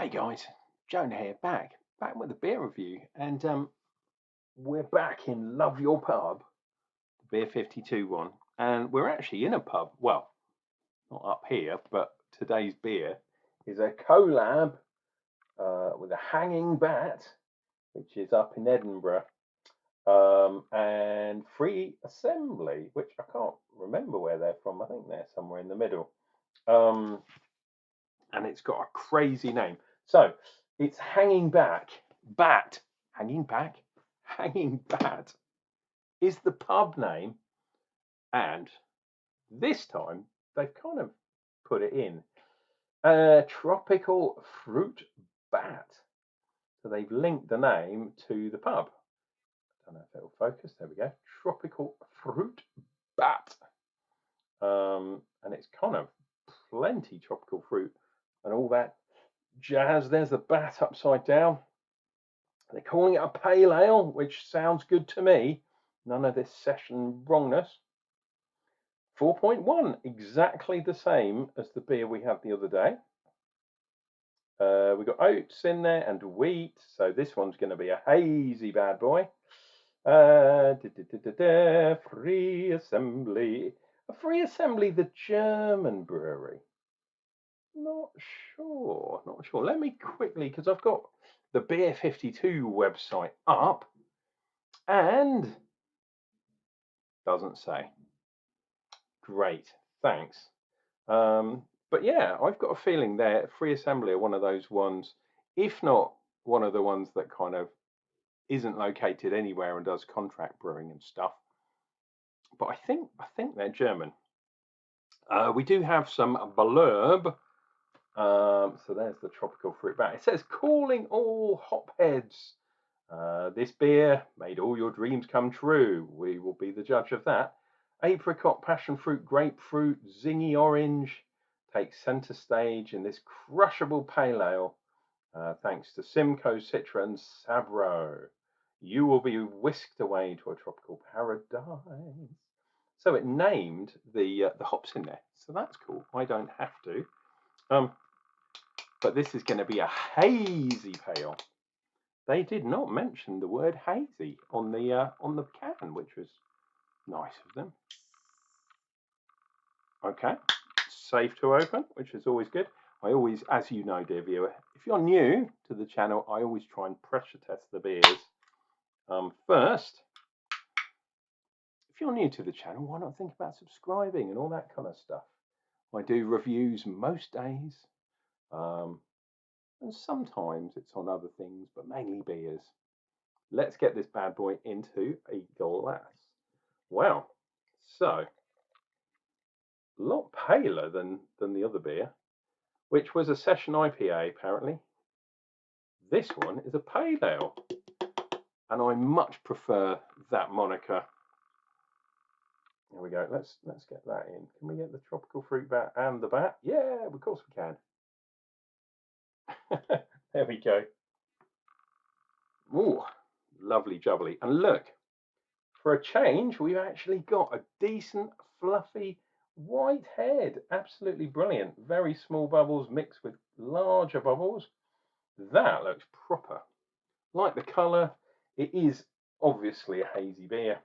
Hey guys, Jonah here, back with a beer review, and we're back in Love Your Pub, the Beer 52 one, and we're actually in a pub. Well, not up here, but today's beer is a collab with a Hanging Bat, which is up in Edinburgh, and Free Assembly, which I can't remember where they're from. I think they're somewhere in the middle, and it's got a crazy name. So it's Hanging Bat, Hanging Bat is the pub name, and this time they've kind of put it in Tropical Fruit Bat. So they've linked the name to the pub. I don't know if it'll focus. There we go. Tropical Fruit Bat. And it's kind of plenty tropical fruit and all that jazz. There's the bat upside down. They're calling it a pale ale, which sounds good to me. None of this session wrongness. 4.1, exactly the same as the beer we had the other day. We've got oats in there and wheat, so this one's going to be a hazy bad boy. Free Assembly. Free Assembly, the German brewery. Not sure. Let me quickly, because I've got the Beer 52 website up, and doesn't say. Great, thanks. But yeah, I've got a feeling that Free Assembly are one of those ones, if not one of the ones that kind of isn't located anywhere and does contract brewing and stuff. But I think they're German. We do have some blurb. So there's the tropical fruit bat. It says, calling all hopheads. This beer made all your dreams come true. We will be the judge of that. Apricot, passion fruit, grapefruit, zingy orange takes centre stage in this crushable pale ale. Thanks to Simcoe, Citra and Sabro, you will be whisked away to a tropical paradise. So it named the hops in there. So that's cool. I don't have to. But this is going to be a hazy pale. They did not mention the word hazy on the can, which was nice of them. Okay, safe to open, which is always good. I always, as you know, dear viewer, if you're new to the channel, I always try and pressure test the beers. First, if you're new to the channel, why not think about subscribing and all that kind of stuff? I do reviews most days, and sometimes it's on other things, but mainly beers. Let's get this bad boy into a glass. Wow, so a lot paler than the other beer, which was a session IPA apparently. This one is a pale ale, and I much prefer that moniker. There we go. Let's get that in. Can we get the tropical fruit bat and the bat? Yeah, of course we can. There we go. Ooh, lovely jubbly. And look, for a change, we've actually got a decent, fluffy white head. Absolutely brilliant. Very small bubbles mixed with larger bubbles. That looks proper. Like the colour, it is obviously a hazy beer.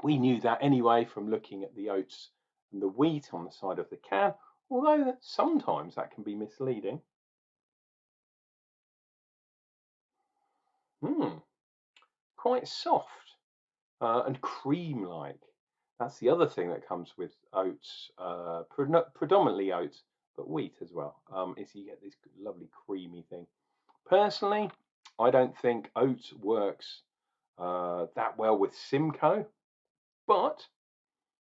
We knew that anyway from looking at the oats and the wheat on the side of the can, although sometimes that can be misleading. Quite soft and cream-like. That's the other thing that comes with oats, predominantly oats, but wheat as well, is you get this lovely creamy thing. Personally, I don't think oats works that well with Simcoe, but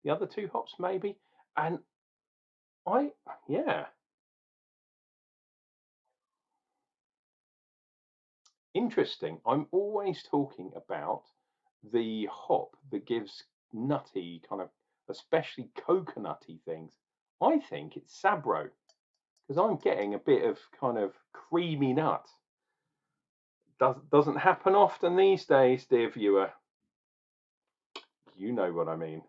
the other two hops maybe. And yeah. Interesting. I'm always talking about the hop that gives nutty, kind of especially coconutty things. I think it's Sabro, because I'm getting a bit of kind of creamy nut. Doesn't happen often these days, dear viewer. You know what I mean.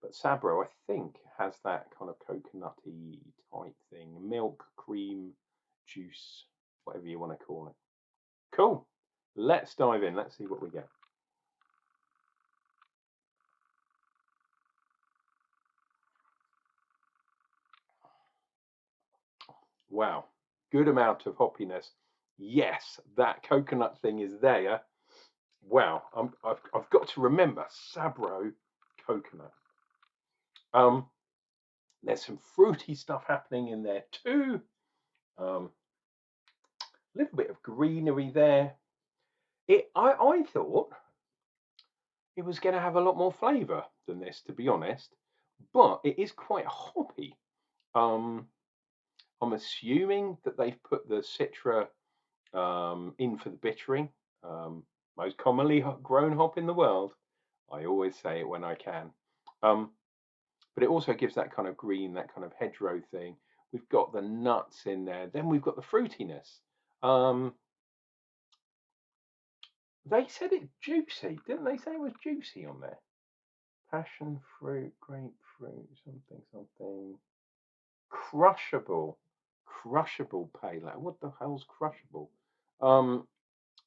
But Sabro, I think, has that kind of coconutty type thing. Milk, cream, juice, whatever you want to call it. Cool. Let's dive in. Let's see what we get. Wow, good amount of hoppiness. Yes, that coconut thing is there. Wow, I've got to remember Sabro coconut. There's some fruity stuff happening in there too. A little bit of greenery there. I thought it was going to have a lot more flavour than this, to be honest, but it is quite hoppy. I'm assuming that they've put the Citra in for the bittering. Most commonly grown hop in the world. I always say it when I can. But it also gives that kind of green, that kind of hedgerow thing. We've got the nuts in there. Then we've got the fruitiness. They said it's juicy. Didn't they say it was juicy on there? Passion fruit, grapefruit, something. Crushable pale ale. What the hell's crushable?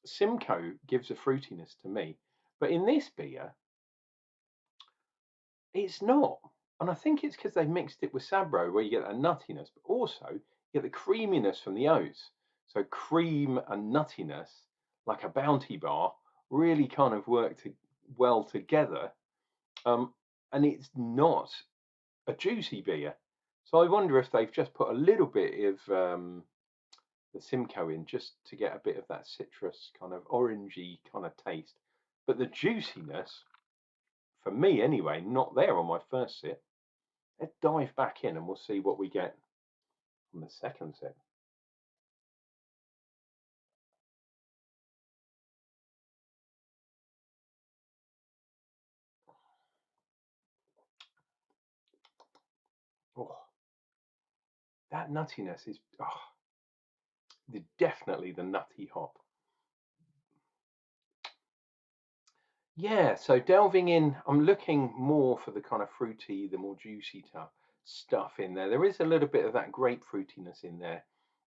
Simcoe gives a fruitiness to me, but in this beer, it's not. And I think it's because they mixed it with Sabro, where you get that nuttiness, but also you get the creaminess from the oats. So cream and nuttiness, like a Bounty bar, really kind of work well together. And it's not a juicy beer. So I wonder if they've just put a little bit of the Simcoe in just to get a bit of that citrus kind of orangey kind of taste. But the juiciness, for me anyway, not there on my first sip. Let's dive back in and we'll see what we get on the second sip. Oh, that nuttiness is definitely the nutty hop. Yeah, so delving in, I'm looking more for the kind of fruity, the more juicy stuff in there. There is a little bit of that grapefruitiness in there,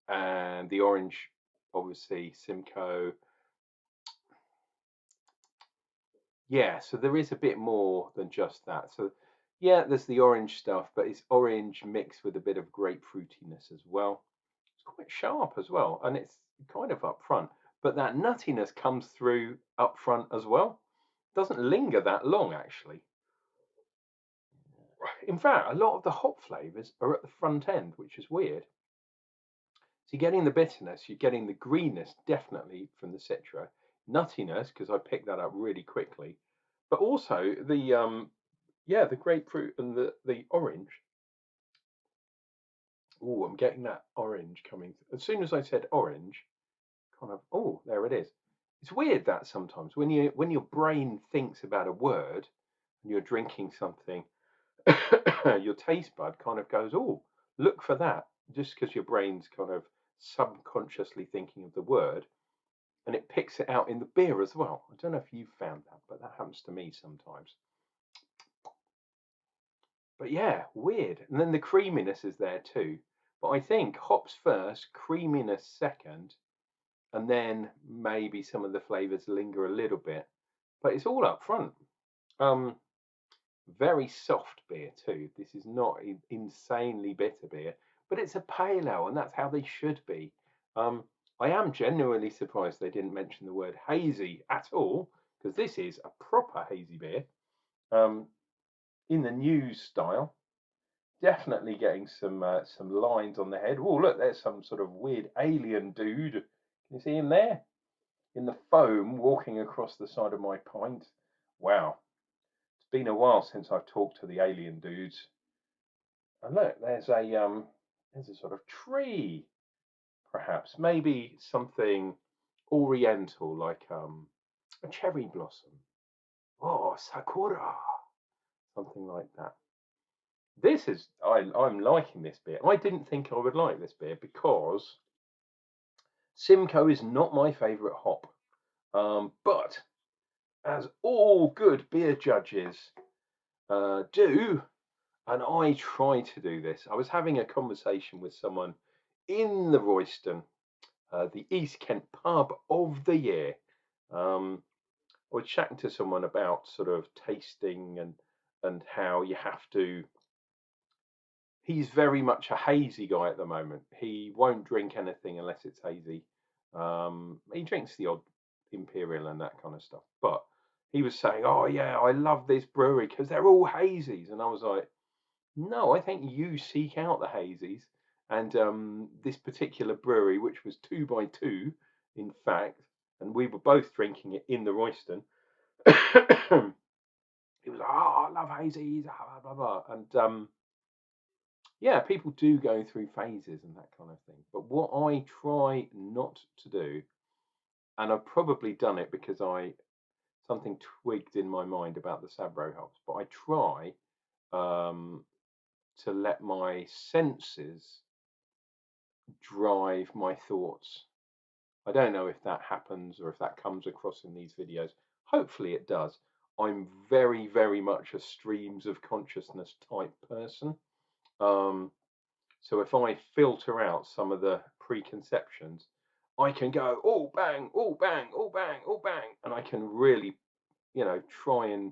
and the orange, obviously, Simcoe. Yeah, so there is a bit more than just that. So yeah, there's the orange stuff, but it's orange mixed with a bit of grapefruitiness as well. It's quite sharp as well, and it's kind of up front, but that nuttiness comes through up front as well. Doesn't linger that long, actually. In fact, a lot of the hop flavors are at the front end, which is weird. So you're getting the bitterness, you're getting the greenness definitely from the Citra, nuttiness because I picked that up really quickly, but also the the grapefruit and the orange. Oh, I'm getting that orange coming. As soon as I said orange, kind of, oh, there it is. It's weird that sometimes when your brain thinks about a word and you're drinking something, your taste bud kind of goes, oh, look for that, just because your brain's kind of subconsciously thinking of the word, and it picks it out in the beer as well. I don't know if you've found that, but that happens to me sometimes. But yeah, weird. And then the creaminess is there too. But I think hops first, creaminess second, and then maybe some of the flavors linger a little bit. But it's all up front. Very soft beer too. This is not insanely bitter beer, but it's a pale ale, and that's how they should be. I am genuinely surprised they didn't mention the word hazy at all, because this is a proper hazy beer. In the news style, definitely getting some lines on the head. Oh, look, there's some sort of weird alien dude. Can you see him there? In the foam, walking across the side of my pint. Wow. It's been a while since I've talked to the alien dudes. And look, there's a sort of tree, perhaps. Maybe something oriental, like a cherry blossom. Oh, sakura. Something like that. This is I'm liking this beer. I didn't think I would like this beer because Simcoe is not my favourite hop. But as all good beer judges do, and I try to do this. I was having a conversation with someone in the Royston, the East Kent pub of the year. I was chatting to someone about sort of tasting and how you have to. He's very much a hazy guy at the moment. He won't drink anything unless it's hazy. He drinks the odd imperial and that kind of stuff, but he was saying, "Oh yeah, I love this brewery because they're all hazies," and I was like, "No, I think you seek out the hazies." And this particular brewery, which was 2 by 2, in fact, and we were both drinking it in the Royston. He was like, "Oh, I love hazies, blah blah blah," and yeah, people do go through phases and that kind of thing. But what I try not to do, and I've probably done it because something twigged in my mind about the Sabro hops, but I try um, to let my senses drive my thoughts. I don't know if that happens or if that comes across in these videos. Hopefully it does. I'm very, very much a streams of consciousness type person. So if I filter out some of the preconceptions, I can go, oh bang, oh bang, oh bang, oh bang, and I can really, try and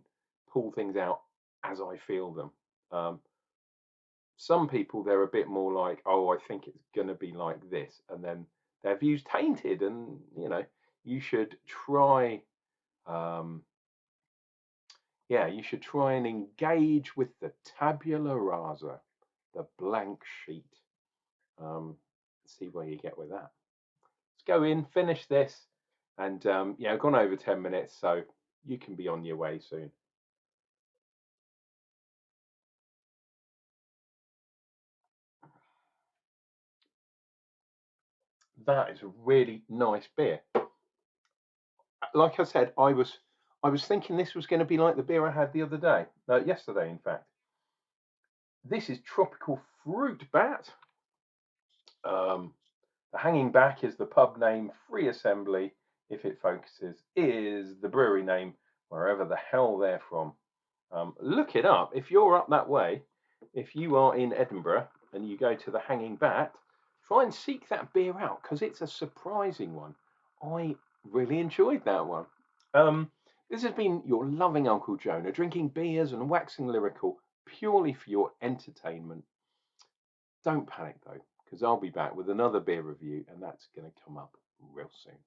pull things out as I feel them. Some people, they're a bit more like, oh, I think it's going to be like this, and then their view's tainted, and you should try. You should try and engage with the tabula rasa, the blank sheet. See where you get with that. Let's go in, finish this, and I've gone over 10 minutes, so you can be on your way soon. That is a really nice beer. Like I said, I was thinking this was going to be like the beer I had the other day, yesterday, in fact. This is Tropical Fruit Bat. The Hanging Back is the pub name. Free Assembly, if it focuses, is the brewery name, wherever the hell they're from. Look it up. If you're up that way, if you are in Edinburgh and you go to the Hanging Bat, try and seek that beer out because it's a surprising one. I really enjoyed that one. This has been your loving Uncle Jonah, drinking beers and waxing lyrical purely for your entertainment. Don't panic though, because I'll be back with another beer review, and that's going to come up real soon.